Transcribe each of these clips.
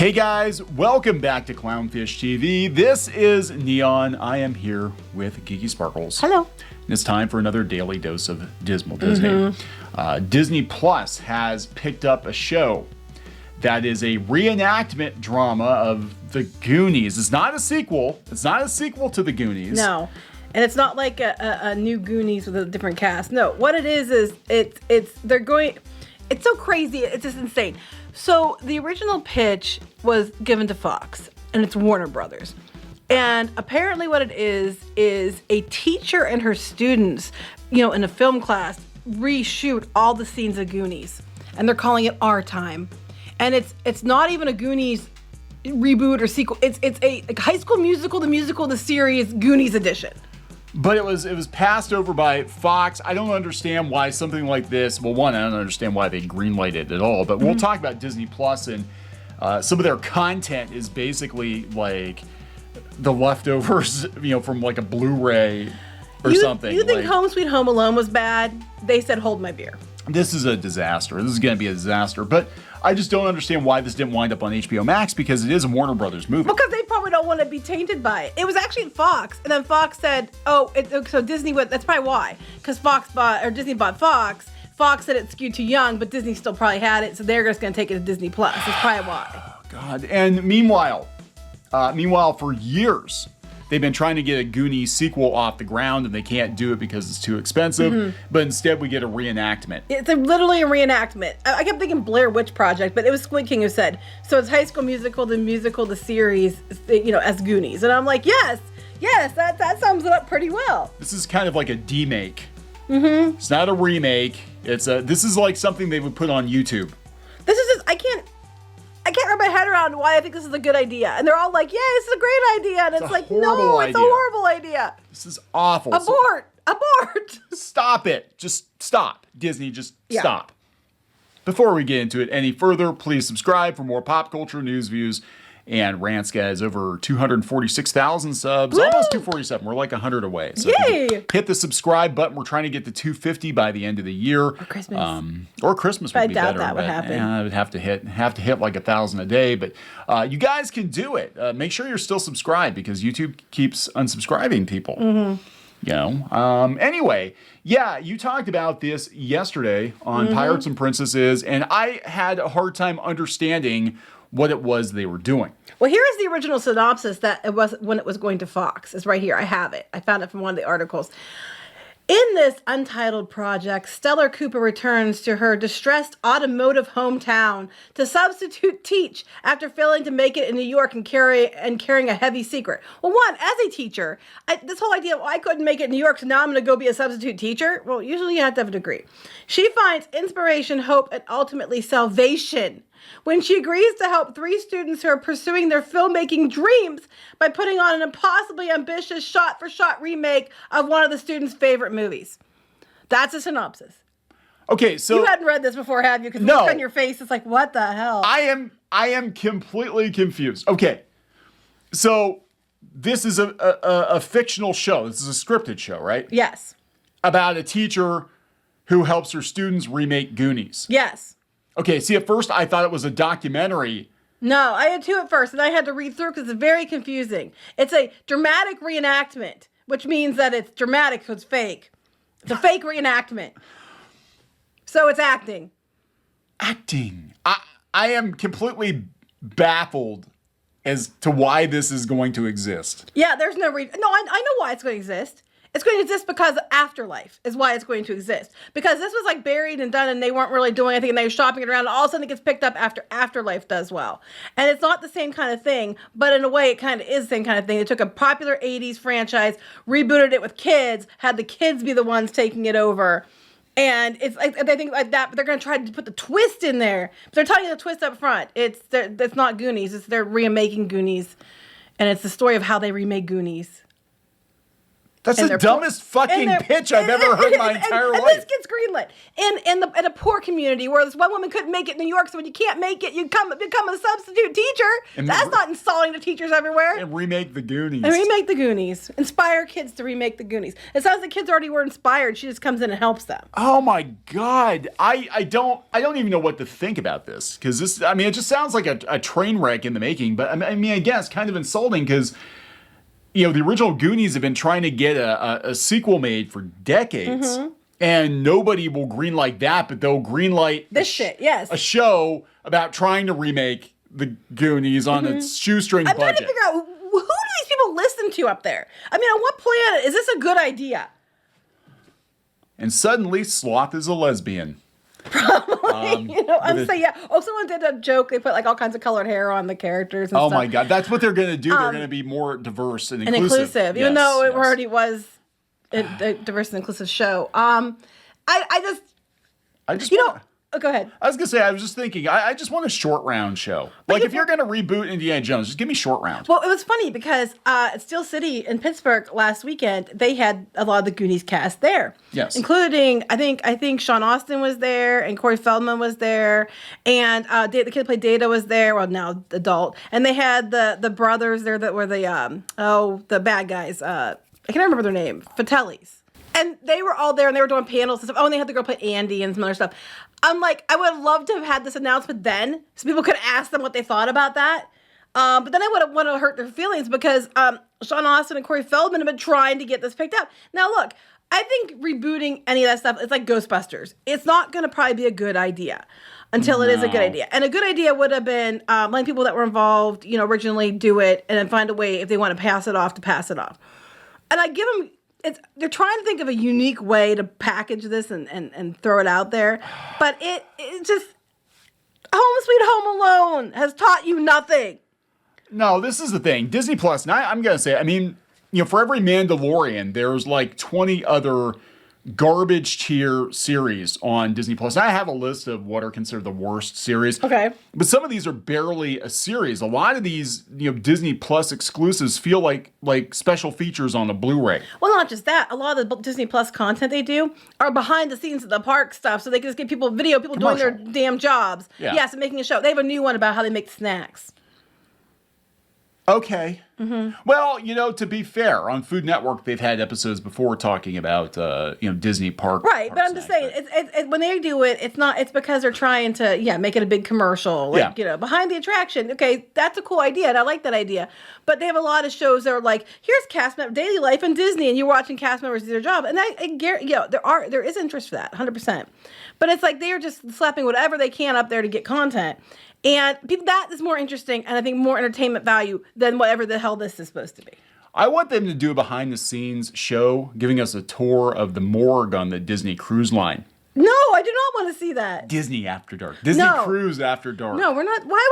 Hey guys, welcome back to Clownfish TV. This is Neon. I am here with Geeky Sparkles. Hello. And it's time for another daily dose of Dismal Disney. Disney Plus has picked up a show that is a reenactment drama of the Goonies. It's not a sequel. It's not a sequel to the Goonies. No. And it's not like a new Goonies with a different cast. No, what it is they're going, it's so crazy, it's just insane. So the original pitch was given to Fox, and it's Warner Brothers. And apparently what it is a teacher and her students, in a film class, reshoot all the scenes of Goonies. And they're calling it Our Time. And it's not even a Goonies reboot or sequel. It's a High School Musical, the series, Goonies edition. But it was passed over by Fox. I don't understand why something like this, well, one, I don't understand why they greenlighted it at all, but we'll talk about Disney Plus, and some of their content is basically like the leftovers, from like a Blu-ray or something. You think Home Sweet Home Alone was bad? They said, hold my beer. This is a disaster. This is going to be a disaster, but I just don't understand why this didn't wind up on HBO Max, because it is a Warner Brothers movie. Because they probably don't want to be tainted by it. It was actually Fox, and then Fox said, so Disney went, that's probably why. Because Disney bought Fox. Fox said it skewed too young, but Disney still probably had it, so they're just going to take it to Disney Plus. That's probably why. Oh, God. And meanwhile, for years, they've been trying to get a Goonies sequel off the ground, and they can't do it because it's too expensive. But instead, we get a reenactment. It's literally a reenactment. I kept thinking Blair Witch Project, but it was Squid King who said, so it's High School Musical, the series, as Goonies. And I'm like, yes, that sums it up pretty well. This is kind of like a demake. It's not a remake. This is like something they would put on YouTube. This is just, I can't wrap my head around why I think this is a good idea. And they're all like, yeah, this is a great idea. And it's like, no, it's a horrible idea. This is awful. Abort. Stop it. Just stop. Disney, stop. Before we get into it any further, please subscribe for more pop culture news, views, and rants. Guys, over 246,000 subs. Woo! Almost 247. We're like 100 away. So yay! Hit the subscribe button. We're trying to get to 250 by the end of the year. Or Christmas. Or Christmas would be better. I doubt that would happen. I would have to hit like 1,000 a day. But you guys can do it. Make sure you're still subscribed, because YouTube keeps unsubscribing people. Anyway, yeah, you talked about this yesterday on Pirates and Princesses, and I had a hard time understanding what it was they were doing. Well, here is the original synopsis that it was when it was going to Fox. It's right here. I have it. I found it from one of the articles. In this untitled project, Stellar Cooper returns to her distressed automotive hometown to substitute teach after failing to make it in New York and carrying a heavy secret. Well, one, as a teacher, this whole idea of, I couldn't make it in New York, so now I'm going to go be a substitute teacher. Well, usually you have to have a degree. She finds inspiration, hope, and ultimately salvation when she agrees to help 3 students who are pursuing their filmmaking dreams by putting on an impossibly ambitious shot-for-shot remake of one of the students' favorite movies. That's a synopsis. Okay, so you hadn't read this before, have you? Because the look on your face is like, what the hell? I am completely confused. Okay, so this is a fictional show. This is a scripted show, right? Yes. About a teacher who helps her students remake Goonies. Yes. Okay, see, at first I thought it was a documentary. No, I had 2 at first, and I had to read through because it's very confusing. It's a dramatic reenactment, which means that it's dramatic, so it's fake. It's a fake reenactment. So it's acting. Acting. I am completely baffled as to why this is going to exist. Yeah, there's no reason. No, I know why it's going to exist. It's going to exist because Afterlife is why it's going to exist. Because this was like buried and done, and they weren't really doing anything, and they were shopping it around, and all of a sudden it gets picked up after Afterlife does well. And it's not the same kind of thing, but in a way it kind of is the same kind of thing. They took a popular 80s franchise, rebooted it with kids, had the kids be the ones taking it over. And it's like, they think like that, but they're going to try to put the twist in there. But they're telling you the twist up front. It's not Goonies. They're remaking Goonies. And it's the story of how they remake Goonies. That's the dumbest fucking pitch I've ever heard in my entire life. And this gets greenlit in a poor community where this one woman couldn't make it in New York, so when you can't make it, you become a substitute teacher. And that's not insulting to teachers everywhere. And remake the Goonies. Inspire kids to remake the Goonies. It sounds like kids already were inspired. She just comes in and helps them. Oh my God, I don't even know what to think about this, because this, I mean, it just sounds like a train wreck in the making. But I mean, again, it's kind of insulting because, you know, the original Goonies have been trying to get a sequel made for decades, and nobody will greenlight that, but they'll greenlight this shit. Yes, a show about trying to remake the Goonies on its shoestring budget. I'm trying to figure out, who do these people listen to up there? I mean, on what planet is this a good idea? And suddenly, Sloth is a lesbian. Probably, you know, I'm saying, yeah. Oh, someone did a joke. They put like all kinds of colored hair on the characters and stuff. Oh my God, that's what they're going to do. They're going to be more diverse and inclusive. Even though it already was a diverse and inclusive show. I just, you know. Oh, go ahead. I was going to say, I was just thinking, I just want a short round show. Like, if you're going to reboot Indiana Jones, just give me short round. Well, it was funny because at Steel City in Pittsburgh last weekend, they had a lot of the Goonies cast there. Yes. Including, I think Sean Astin was there, and Corey Feldman was there, and the kid who played Data was there, well, now adult. And they had the brothers there that were the bad guys. I can't remember their name. Fratellis. And they were all there, and they were doing panels and stuff. Oh, and they had the girl play Andy and some other stuff. I'm like, I would have loved to have had this announcement then, so people could ask them what they thought about that. But then I would have wanted to hurt their feelings because Sean Astin and Corey Feldman have been trying to get this picked up. Now, look, I think rebooting any of that stuff, it's like Ghostbusters. It's not going to probably be a good idea until it is a good idea. And a good idea would have been letting people that were involved, you know, originally do it and then find a way, if they want to pass it off, to pass it off. And I give them... they're trying to think of a unique way to package this and throw it out there. But it just... Home Sweet Home Alone has taught you nothing. No, this is the thing. Disney Plus, and I'm going to say, I mean, you know, for every Mandalorian, there's like 20 other garbage tier series on Disney Plus. And I have a list of what are considered the worst series. Okay. But some of these are barely a series. A lot of these, you know, Disney Plus exclusives feel like special features on a Blu-ray. Well, not just that. A lot of the Disney Plus content they do are behind the scenes of the park stuff, so they can just get people doing their damn jobs. Yeah. Yes, and making a show. They have a new one about how they make snacks. Okay. Mm-hmm. Well, you know, to be fair, on Food Network, they've had episodes before talking about, you know, Disney park. Right, but I'm just saying, it's when they do it, it's because they're trying to, make it a big commercial. Like, you know, behind the attraction. Okay, that's a cool idea, and I like that idea. But they have a lot of shows that are like, here's cast member daily life in Disney, and you're watching cast members do their job. And I guarantee, there is interest for that, 100%. But it's like they are just slapping whatever they can up there to get content. And that is more interesting and I think more entertainment value than whatever the hell this is supposed to be. I want them to do a behind-the-scenes show giving us a tour of the morgue on the Disney Cruise Line. No, I do not want to see that. Disney After Dark. Disney Cruise After Dark. No, we're not. Why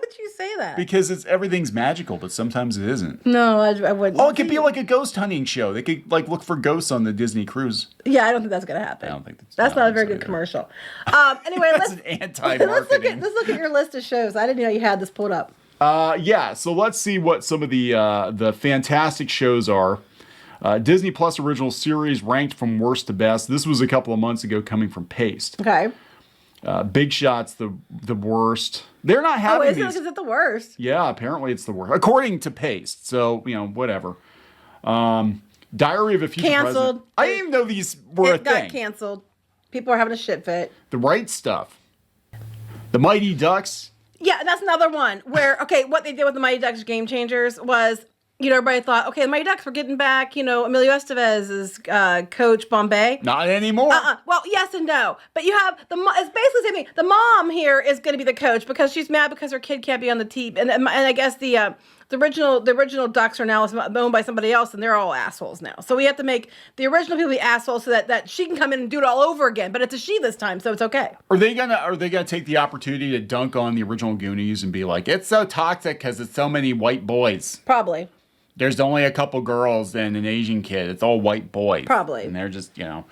would you say that? Because everything's magical, but sometimes it isn't. No, I wouldn't. Oh, it could be like a ghost hunting show. They could like look for ghosts on the Disney Cruise. Yeah, I don't think that's going to happen. I don't think that's not a very good commercial. Anyway, that's an anti-marketing. Let's look at your list of shows. I didn't know you had this pulled up. Yeah, so let's see what some of the fantastic shows are. Disney Plus original series ranked from worst to best. This was a couple of months ago, coming from Paste. Okay. Big Shot's the worst. They're not having these. Is it the worst? Yeah, apparently it's the worst, according to Paste. So, you know, whatever. Diary of a Future Canceled. President. I didn't even know these were a thing. It got canceled. People are having a shit fit. The Right Stuff. The Mighty Ducks. Yeah, that's another one where, what they did with the Mighty Ducks Game Changers was, you know, everybody thought, okay, the Mighty Ducks were getting back, you know, Emilio Estevez's coach Bombay. Not anymore. Well, yes and no. But you have it's basically the same thing. The mom here is going to be the coach because she's mad because her kid can't be on the team. And I guess the original Ducks are now owned by somebody else, and they're all assholes now. So we have to make the original people be assholes so that she can come in and do it all over again. But it's a she this time, so it's okay. Are they gonna take the opportunity to dunk on the original Goonies and be like, it's so toxic because it's so many white boys? Probably. There's only a couple girls and an Asian kid. It's all white boys. Probably. And they're just, you know,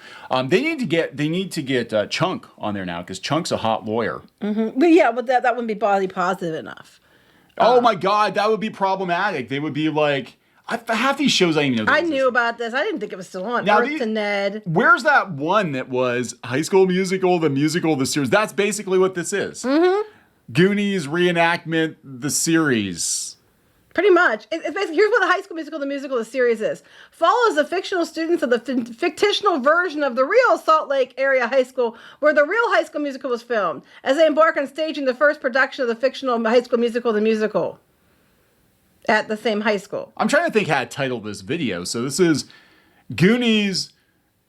they need to get Chunk on there now because Chunk's a hot lawyer. Mm-hmm. But yeah, but that wouldn't be body positive enough. Oh my God, that would be problematic. They would be like, half these shows I didn't even know. I knew about this. I didn't think it was still on. Now, Earth to Ned. Where's that one that was High School Musical, the series? That's basically what this is. Mm-hmm. Goonies reenactment, the series. Pretty much. It's basically, here's what the High School Musical, the series is. Follows the fictional students of the fictional version of the real Salt Lake area high school where the real High School Musical was filmed as they embark on staging the first production of the fictional High School Musical, the musical at the same high school. I'm trying to think how to title this video. So this is Goonies,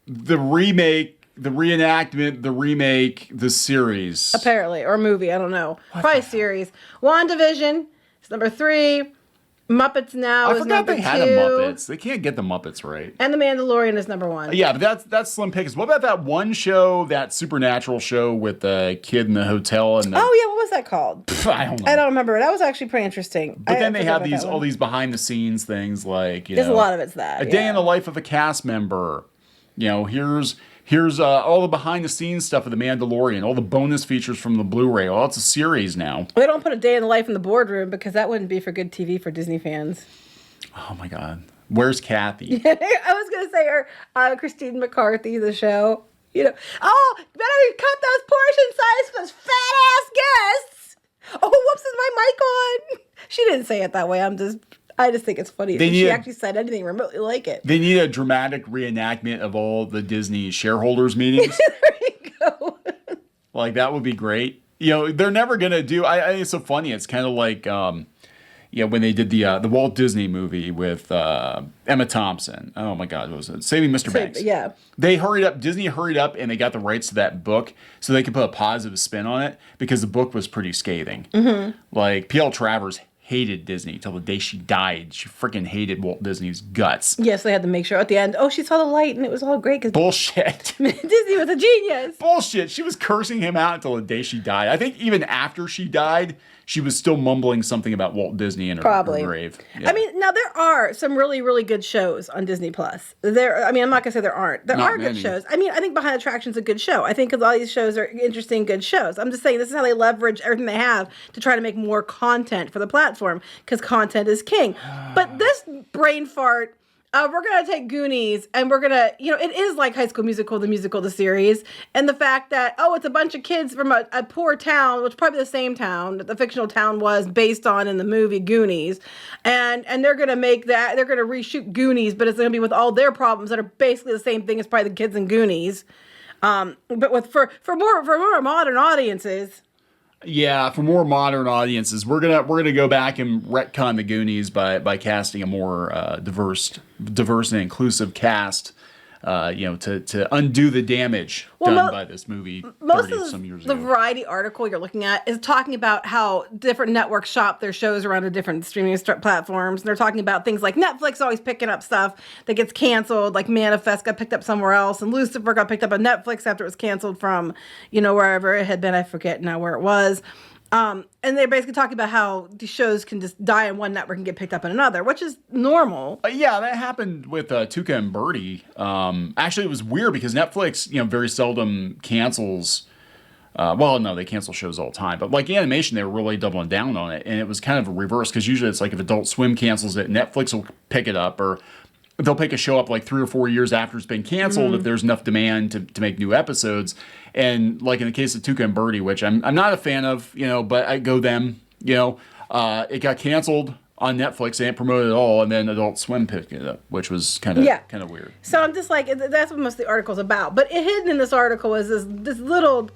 the remake, the reenactment, the remake, the series. Apparently, or movie, I don't know. Probably series. WandaVision is number 3. Muppets Now is number 2. I forgot they had a Muppets. They can't get the Muppets right. And The Mandalorian is number 1. Yeah, but that's slim pickings. What about that one show, that supernatural show with the kid in the hotel? And oh yeah, what was that called? I don't know. I don't remember. That was actually pretty interesting. But then they have all these behind the scenes things like there's a lot of it's that a day in the life of a cast member. Here's all the behind the scenes stuff of The Mandalorian, all the bonus features from the Blu-ray. Oh, it's a series now. They don't put a day in the life in the boardroom because that wouldn't be for good TV for Disney fans. Oh my God. Where's Kathy? I was going to say her, Christine McCarthy, the show. Oh, better cut those portion sizes for those fat-ass guests. Oh, whoops, is my mic on? She didn't say it that way. I just think it's funny that she actually said anything remotely like it. They need a dramatic reenactment of all the Disney shareholders meetings. There you go. Like, that would be great. They're never going to do... I think it's so funny. It's kind of like, when they did the Walt Disney movie with Emma Thompson. Oh, my God. What was it? Saving Mr. Banks. Yeah. Disney hurried up, and they got the rights to that book so they could put a positive spin on it because the book was pretty scathing. Mm-hmm. Like, P.L. Travers hated Disney till the day she died. She freaking hated Walt Disney's guts. Yes, they had to make sure at the end, she saw the light and it was all great. Bullshit. Disney was a genius. Bullshit. She was cursing him out until the day she died. I think even after she died, she was still mumbling something about Walt Disney in her grave. Yeah. I mean, now there are some really, really good shows on Disney Plus. I'm not going to say there aren't. There are good shows. I mean, I think Behind Attraction's a good show. I think a lot of these shows are interesting, good shows. I'm just saying this is how they leverage everything they have to try to make more content for the platform because content is king. But this brain fart, we're going to take Goonies and we're going to, it is like High School Musical, the series. And the fact that, it's a bunch of kids from a poor town, which is probably the same town that the fictional town was based on in the movie Goonies. And they're going to make that, they're going to reshoot Goonies, but it's going to be with all their problems that are basically the same thing as probably the kids in Goonies. But for more modern audiences. Yeah, for more modern audiences, we're gonna go back and retcon the Goonies by casting a more diverse and inclusive cast, to undo the damage done by this movie 30-some years ago. The Variety article you're looking at is talking about how different networks shop their shows around to different streaming platforms. And they're talking about things like Netflix always picking up stuff that gets canceled, like Manifest got picked up somewhere else, and Lucifer got picked up on Netflix after it was canceled from, wherever it had been. I forget now where it was. And they're basically talking about how these shows can just die on one network and get picked up in another, which is normal. Yeah, that happened with Tuca and Birdie. Actually, it was weird because Netflix, very seldom cancels. They cancel shows all the time. But like animation, they were really doubling down on it. And it was kind of a reverse because usually it's like if Adult Swim cancels it, Netflix will pick it up, or they'll pick a show up like 3 or 4 years after it's been canceled if there's enough demand to make new episodes. And like in the case of Tuca and Birdie, which I'm not a fan of, but I go them, it got canceled on Netflix. They didn't promote it at all, and then Adult Swim picked it up, which was kind of weird. So I'm just like, that's what most of the article's about. But hidden in this article is this little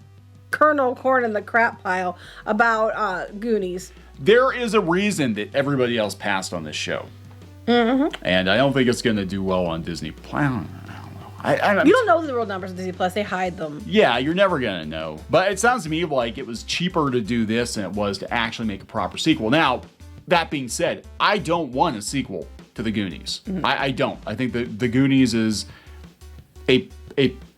kernel corn in the crap pile about Goonies. There is a reason that everybody else passed on this show. Mm-hmm. And I don't think it's going to do well on Disney Plus. You don't know the real numbers of Disney Plus. They hide them. Yeah, you're never going to know. But it sounds to me like it was cheaper to do this than it was to actually make a proper sequel. Now, that being said, I don't want a sequel to The Goonies. Mm-hmm. I don't. I think The Goonies is a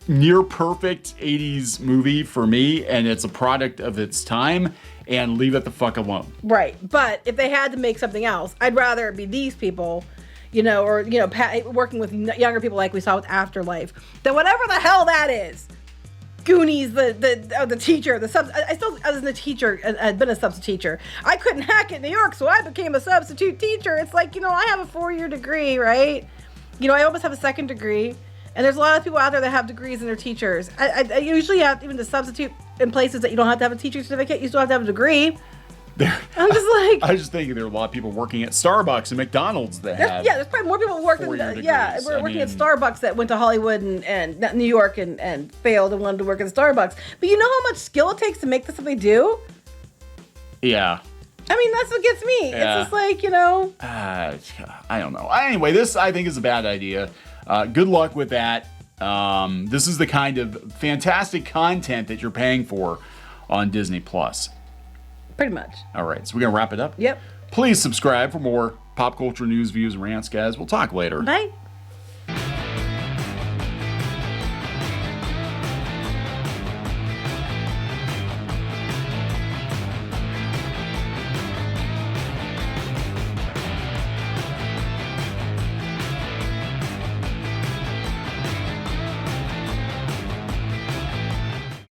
near perfect 80s movie for me, and it's a product of its time, and leave it the fuck alone. Right. But if they had to make something else, I'd rather it be these people, working with younger people like we saw with Afterlife, than whatever the hell that is. Goonies, the teacher, I was a teacher, I'd been a substitute teacher. I couldn't hack it in New York, so I became a substitute teacher. It's like, I have a 4-year degree, right? I almost have a second degree. And there's a lot of people out there that have degrees and they're teachers. I usually have, even to substitute in places that you don't have to have a teaching certificate, you still have to have a degree. I'm just like... I was just thinking there are a lot of people working at Starbucks and McDonald's that have... Yeah, there's probably more people working... we're working at Starbucks that went to Hollywood and New York and failed and wanted to work at Starbucks. But you know how much skill it takes to make this what they do? Yeah. I mean, that's what gets me. Yeah. It's just like, I don't know. Anyway, this, I think, is a bad idea. Good luck with that. This is the kind of fantastic content that you're paying for on Disney+. Pretty much. All right, so we're going to wrap it up? Yep. Please subscribe for more pop culture news, views, and rants, guys. We'll talk later. Bye.